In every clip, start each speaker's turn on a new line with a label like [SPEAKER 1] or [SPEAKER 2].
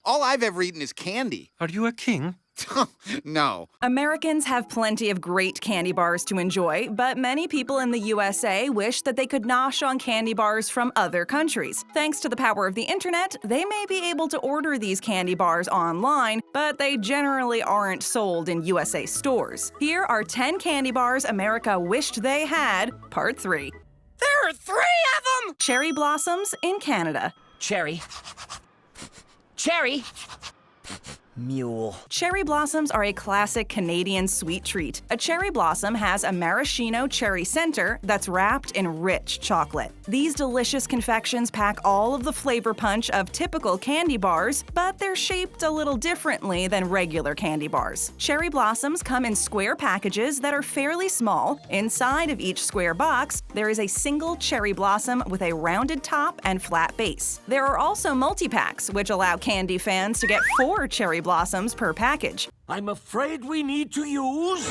[SPEAKER 1] All I've ever eaten is candy.
[SPEAKER 2] Are you a king?
[SPEAKER 1] No.
[SPEAKER 3] Americans have plenty of great candy bars to enjoy, but many people in the USA wish that they could nosh on candy bars from other countries. Thanks to the power of the internet, they may be able to order these candy bars online, but they generally aren't sold in USA stores. Here are 10 candy bars America wished they had, Part 3.
[SPEAKER 4] There are 3 of them!
[SPEAKER 3] Cherry blossoms in Canada.
[SPEAKER 4] Cherry. Cherry. Mule.
[SPEAKER 3] Cherry blossoms are a classic Canadian sweet treat. A cherry blossom has a maraschino cherry center that's wrapped in rich chocolate. These delicious confections pack all of the flavor punch of typical candy bars, but they're shaped a little differently than regular candy bars. Cherry blossoms come in square packages that are fairly small. Inside of each square box, there is a single cherry blossom with a rounded top and flat base. There are also multi-packs, which allow candy fans to get 4 cherry blossoms per package.
[SPEAKER 4] I'm afraid we need to use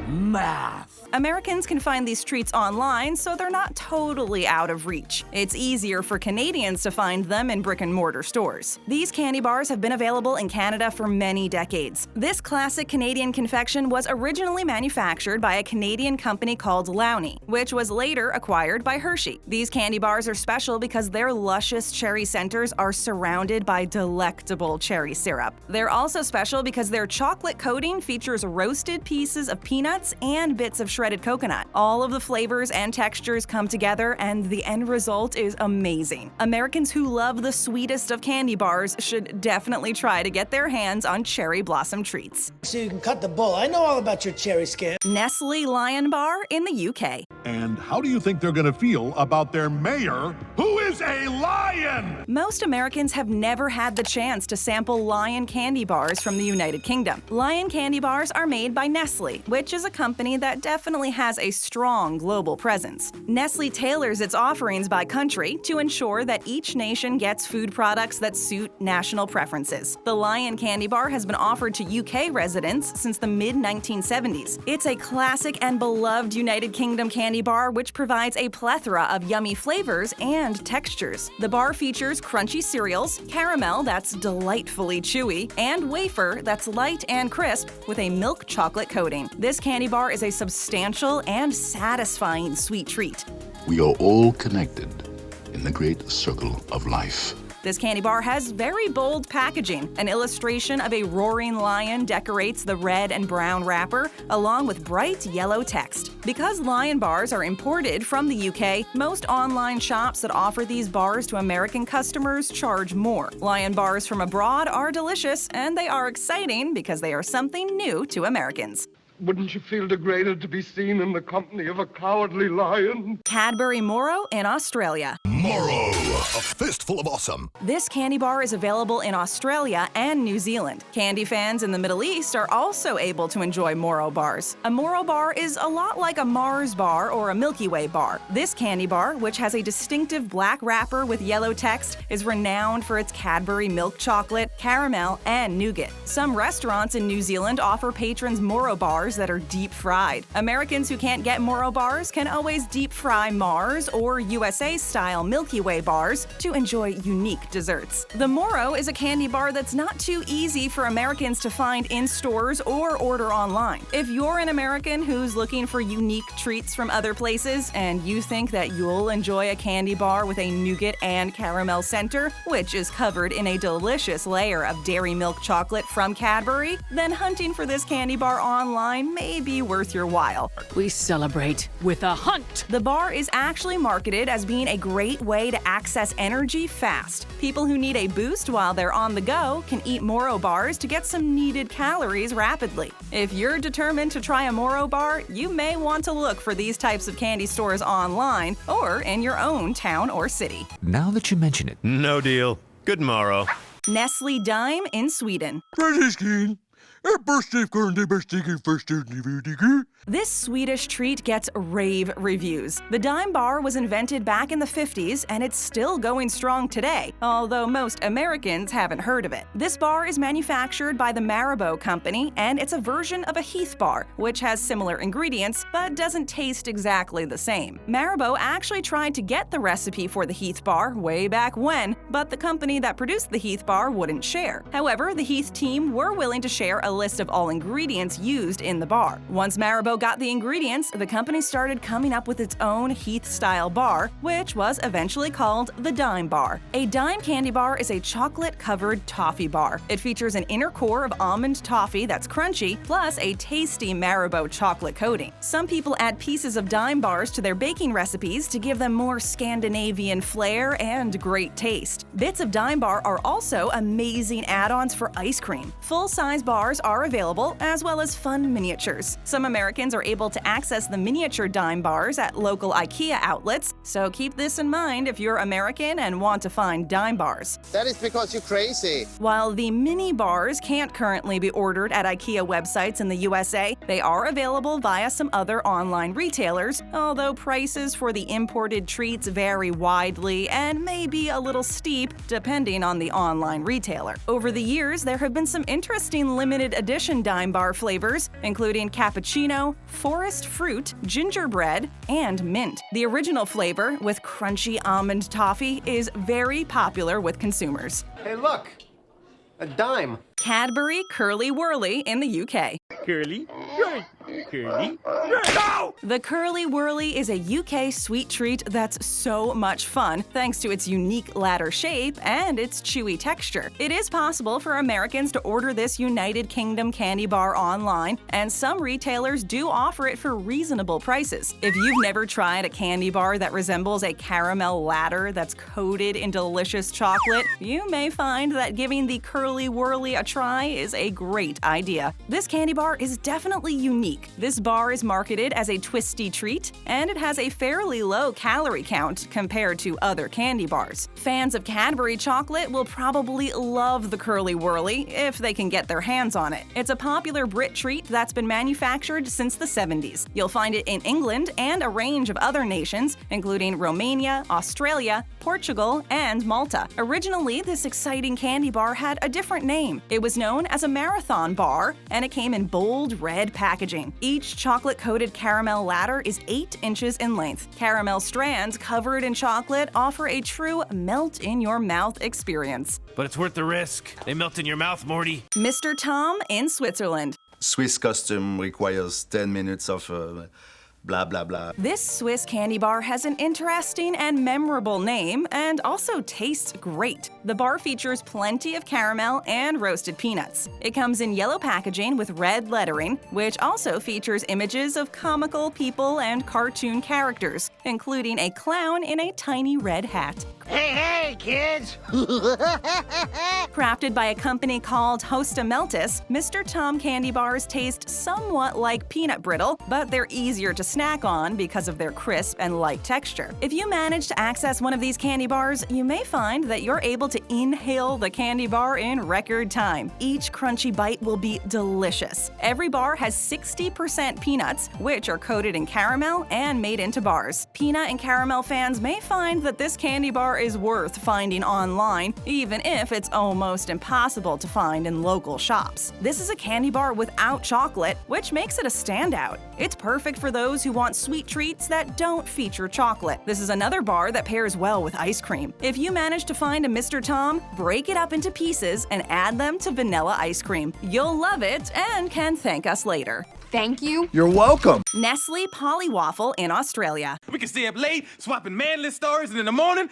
[SPEAKER 4] math.
[SPEAKER 3] Americans can find these treats online, so they're not totally out of reach. It's easier for Canadians to find them in brick-and-mortar stores. These candy bars have been available in Canada for many decades. This classic Canadian confection was originally manufactured by a Canadian company called Lowney, which was later acquired by Hershey. These candy bars are special because their luscious cherry centers are surrounded by delectable cherry syrup. They're also special because their chocolate coating features roasted pieces of peanuts and bits of shredded coconut. All of the flavors and textures come together, and the end result is amazing. Americans who love the sweetest of candy bars should definitely try to get their hands on cherry blossom treats.
[SPEAKER 5] So you can cut the bull. I know all about your cherry scam.
[SPEAKER 3] Nestle Lion Bar in the UK.
[SPEAKER 6] And how do you think they're going to feel about their mayor, who is a lion?
[SPEAKER 3] Most Americans have never had the chance to sample Lion candy bars from the United Kingdom. Lion candy bars are made by Nestle, which is a company that definitely has a strong global presence. Nestle tailors its offerings by country to ensure that each nation gets food products that suit national preferences. The Lion candy bar has been offered to UK residents since the mid-1970s. It's a classic and beloved United Kingdom candy bar which provides a plethora of yummy flavors and textures. The bar features crunchy cereals, caramel that's delightfully chewy, and wafer that's light and crisp with a milk chocolate coating. This candy bar is a substantial and satisfying sweet treat.
[SPEAKER 7] We are all connected in the great circle of life.
[SPEAKER 3] This candy bar has very bold packaging. An illustration of a roaring lion decorates the red and brown wrapper, along with bright yellow text. Because Lion bars are imported from the UK, most online shops that offer these bars to American customers charge more. Lion bars from abroad are delicious, and they are exciting because they are something new to Americans.
[SPEAKER 8] Wouldn't you feel degraded to be seen in the company of a cowardly lion?
[SPEAKER 3] Cadbury Moro in Australia.
[SPEAKER 9] Moro, a fistful of awesome.
[SPEAKER 3] This candy bar is available in Australia and New Zealand. Candy fans in the Middle East are also able to enjoy Moro bars. A Moro bar is a lot like a Mars bar or a Milky Way bar. This candy bar, which has a distinctive black wrapper with yellow text, is renowned for its Cadbury milk chocolate, caramel, and nougat. Some restaurants in New Zealand offer patrons Moro bars that are deep fried. Americans who can't get Moro bars can always deep fry Mars or USA-style Milky Way bars to enjoy unique desserts. The Moro is a candy bar that's not too easy for Americans to find in stores or order online. If you're an American who's looking for unique treats from other places and you think that you'll enjoy a candy bar with a nougat and caramel center, which is covered in a delicious layer of dairy milk chocolate from Cadbury, then hunting for this candy bar online may be worth your while.
[SPEAKER 10] We celebrate with a hunt.
[SPEAKER 3] The bar is actually marketed as being a great way to access energy fast. People who need a boost while they're on the go can eat Moro bars to get some needed calories rapidly. If you're determined to try a Moro bar, you may want to look for these types of candy stores online or in your own town or city.
[SPEAKER 11] Now that you mention it.
[SPEAKER 2] No deal. Good morrow.
[SPEAKER 3] Nestle Dime in Sweden.
[SPEAKER 8] British King,
[SPEAKER 3] This Swedish treat gets rave reviews. The Dime Bar was invented back in the 50s and it's still going strong today, although most Americans haven't heard of it. This bar is manufactured by the Marabou Company and it's a version of a Heath bar, which has similar ingredients but doesn't taste exactly the same. Marabou actually tried to get the recipe for the Heath bar way back when, but the company that produced the Heath bar wouldn't share. However, the Heath team were willing to share a list of all ingredients used in the bar. Once Marabou got the ingredients, the company started coming up with its own Heath-style bar, which was eventually called the Dime Bar. A Dime candy bar is a chocolate-covered toffee bar. It features an inner core of almond toffee that's crunchy, plus a tasty Marabou chocolate coating. Some people add pieces of Dime bars to their baking recipes to give them more Scandinavian flair and great taste. Bits of Dime bar are also amazing add-ons for ice cream. Full-size bars are available, as well as fun miniatures. Some Americans are able to access the miniature Dime bars at local IKEA outlets, so keep this in mind if you're American and want to find Dime bars.
[SPEAKER 2] That is because you're crazy.
[SPEAKER 3] While the mini bars can't currently be ordered at IKEA websites in the USA, they are available via some other online retailers, although prices for the imported treats vary widely and may be a little steep depending on the online retailer. Over the years, there have been some interesting limited edition Dime bar flavors, including cappuccino, forest fruit, gingerbread, and mint. The original flavor, with crunchy almond toffee, is very popular with consumers.
[SPEAKER 2] Hey, look, a dime.
[SPEAKER 3] Cadbury Curly Whirly in the UK.
[SPEAKER 4] Curly, curly. No!
[SPEAKER 3] The Curly Whirly is a UK sweet treat that's so much fun thanks to its unique ladder shape and its chewy texture. It is possible for Americans to order this United Kingdom candy bar online, and some retailers do offer it for reasonable prices. If you've never tried a candy bar that resembles a caramel ladder that's coated in delicious chocolate, you may find that giving the Curly Whirly a try is a great idea. This candy bar is definitely unique. This bar is marketed as a twisty treat, and it has a fairly low calorie count compared to other candy bars. Fans of Cadbury chocolate will probably love the Curly Whirly if they can get their hands on it. It's a popular Brit treat that's been manufactured since the 70s. You'll find it in England and a range of other nations, including Romania, Australia, Portugal, and Malta. Originally, this exciting candy bar had a different name. It was known as a marathon bar, and it came in bold red packaging. Each chocolate-coated caramel ladder is 8 inches in length. Caramel strands covered in chocolate offer a true melt-in-your-mouth experience.
[SPEAKER 4] But it's worth the risk. They melt in your mouth, Morty.
[SPEAKER 3] Mr. Tom in Switzerland.
[SPEAKER 11] Swiss custom requires 10 minutes of blah, blah, blah.
[SPEAKER 3] This Swiss candy bar has an interesting and memorable name and also tastes great. The bar features plenty of caramel and roasted peanuts. It comes in yellow packaging with red lettering, which also features images of comical people and cartoon characters, including a clown in a tiny red hat.
[SPEAKER 2] Hey, kids!
[SPEAKER 3] Crafted by a company called Hosta Meltis, Mr. Tom candy bars taste somewhat like peanut brittle, but they're easier to snack on because of their crisp and light texture. If you manage to access one of these candy bars, you may find that you're able to inhale the candy bar in record time. Each crunchy bite will be delicious. Every bar has 60% peanuts, which are coated in caramel and made into bars. Peanut and caramel fans may find that this candy bar is worth finding online, even if it's almost impossible to find in local shops. This is a candy bar without chocolate, which makes it a standout. It's perfect for those who want sweet treats that don't feature chocolate. This is another bar that pairs well with ice cream. If you manage to find a Mr. Tom, break it up into pieces and add them to vanilla ice cream. You'll love it and can thank us later.
[SPEAKER 12] Thank you.
[SPEAKER 6] You're welcome.
[SPEAKER 3] Nestle Polly Waffle in Australia.
[SPEAKER 4] We can stay up late, swapping manly stories, and in the morning,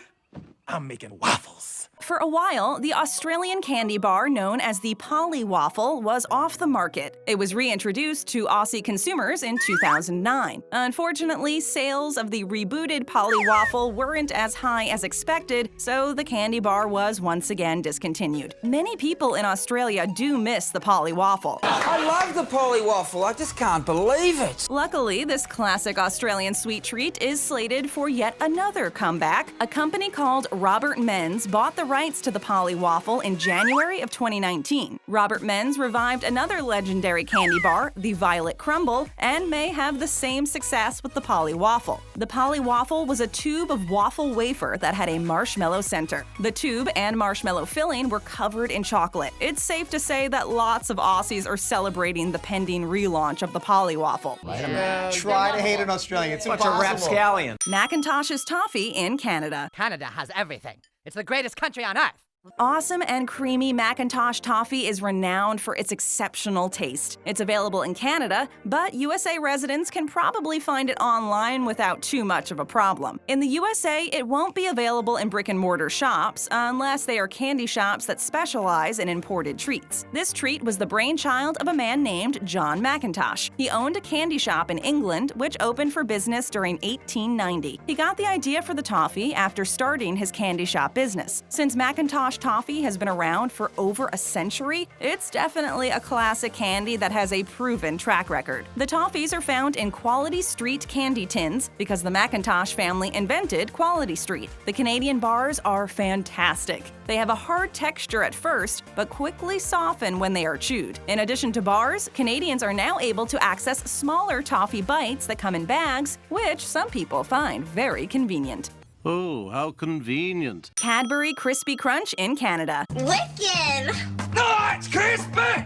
[SPEAKER 4] I'm making waffles.
[SPEAKER 3] For a while, the Australian candy bar known as the Polly Waffle was off the market. It was reintroduced to Aussie consumers in 2009. Unfortunately, sales of the rebooted Polly Waffle weren't as high as expected, so the candy bar was once again discontinued. Many people in Australia do miss the Polly Waffle.
[SPEAKER 13] I love the Polly Waffle. I just can't believe it.
[SPEAKER 3] Luckily, this classic Australian sweet treat is slated for yet another comeback. A company called Robert Menz bought the the rights to the Polly Waffle in January of 2019. Robert Menz revived another legendary candy bar, the Violet Crumble, and may have the same success with the Polly Waffle. The Polly Waffle was a tube of waffle wafer that had a marshmallow center. The tube and marshmallow filling were covered in chocolate. It's safe to say that lots of Aussies are celebrating the pending relaunch of the Polly Waffle.
[SPEAKER 2] Try to hate an Australian. It's
[SPEAKER 13] Bunch of rapscallions.
[SPEAKER 3] Macintosh's toffee in Canada.
[SPEAKER 12] Canada has everything. It's the greatest country on earth.
[SPEAKER 3] Awesome and creamy Macintosh toffee is renowned for its exceptional taste. It's available in Canada, but USA residents can probably find it online without too much of a problem. In the USA, it won't be available in brick-and-mortar shops unless they are candy shops that specialize in imported treats. This treat was the brainchild of a man named John Macintosh. He owned a candy shop in England, which opened for business during 1890. He got the idea for the toffee after starting his candy shop business. Since Macintosh toffee has been around for over a century, it's definitely a classic candy that has a proven track record. The toffees are found in Quality Street candy tins because the Macintosh family invented Quality Street. The Canadian bars are fantastic. They have a hard texture at first, but quickly soften when they are chewed. In addition to bars, Canadians are now able to access smaller toffee bites that come in bags, which some people find very convenient.
[SPEAKER 14] Oh, how convenient.
[SPEAKER 3] Cadbury Crispy Crunch in Canada.
[SPEAKER 12] Wicked!
[SPEAKER 4] Oh, it's crispy!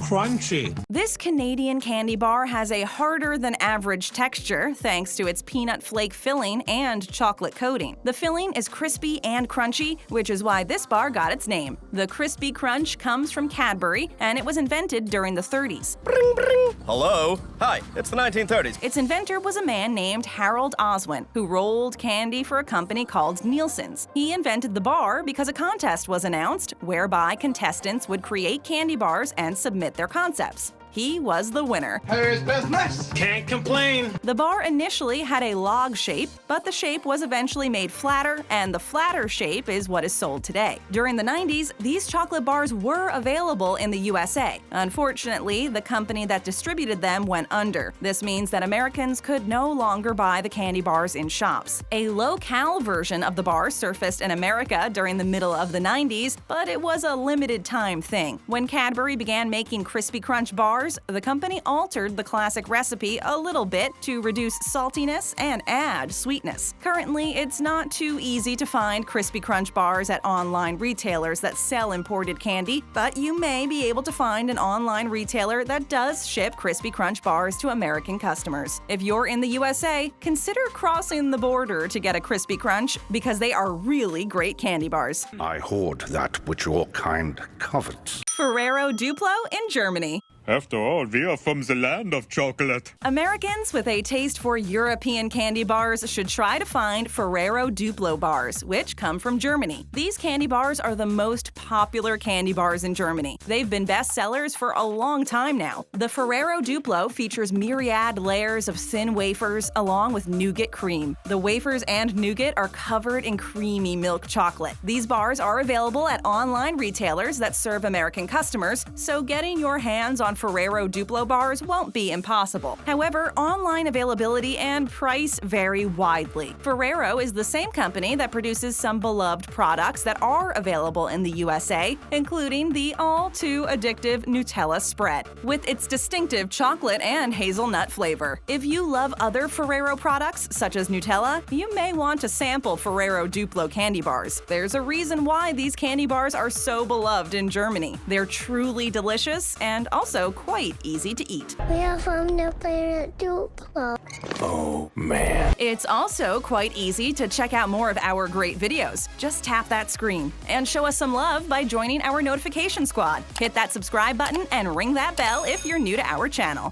[SPEAKER 14] Crunchy.
[SPEAKER 3] This Canadian candy bar has a harder than average texture thanks to its peanut flake filling and chocolate coating. The filling is crispy and crunchy, which is why this bar got its name. The Crispy Crunch comes from Cadbury, and it was invented during the 30s. Bring, bring.
[SPEAKER 15] Hello? Hi, it's the 1930s.
[SPEAKER 3] Its inventor was a man named Harold Oswin, who rolled candy for a company called Nielsen's. He invented the bar because a contest was announced whereby contestants would create candy bars and submit their concepts. He was the winner.
[SPEAKER 4] Here's business. Can't complain.
[SPEAKER 3] The bar initially had a log shape, but the shape was eventually made flatter, and the flatter shape is what is sold today. During the 90s, these chocolate bars were available in the USA. Unfortunately, the company that distributed them went under. This means that Americans could no longer buy the candy bars in shops. A low-cal version of the bar surfaced in America during the middle of the 90s, but it was a limited-time thing. When Cadbury began making Crispy Crunch bars, the company altered the classic recipe a little bit to reduce saltiness and add sweetness. Currently, it's not too easy to find Crispy Crunch bars at online retailers that sell imported candy, but you may be able to find an online retailer that does ship Crispy Crunch bars to American customers. If you're in the USA, consider crossing the border to get a Crispy Crunch because they are really great candy bars.
[SPEAKER 6] I hoard that which your kind covets.
[SPEAKER 3] Ferrero Duplo in Germany.
[SPEAKER 14] After all, we are from the land of chocolate.
[SPEAKER 3] Americans with a taste for European candy bars should try to find Ferrero Duplo bars, which come from Germany. These candy bars are the most popular candy bars in Germany. They've been bestsellers for a long time now. The Ferrero Duplo features myriad layers of thin wafers along with nougat cream. The wafers and nougat are covered in creamy milk chocolate. These bars are available at online retailers that serve American customers, so getting your hands on Ferrero Duplo bars won't be impossible. However, online availability and price vary widely. Ferrero is the same company that produces some beloved products that are available in the USA, including the all-too addictive Nutella spread, with its distinctive chocolate and hazelnut flavor. If you love other Ferrero products, such as Nutella, you may want to sample Ferrero Duplo candy bars. There's a reason why these candy bars are so beloved in Germany. They're truly delicious and also quite easy to eat.
[SPEAKER 12] We are from the Ferrero Duplo.
[SPEAKER 14] Oh, man.
[SPEAKER 3] It's also quite easy to check out more of our great videos. Just tap that screen and show us some love by joining our notification squad. Hit that subscribe button and ring that bell if you're new to our channel.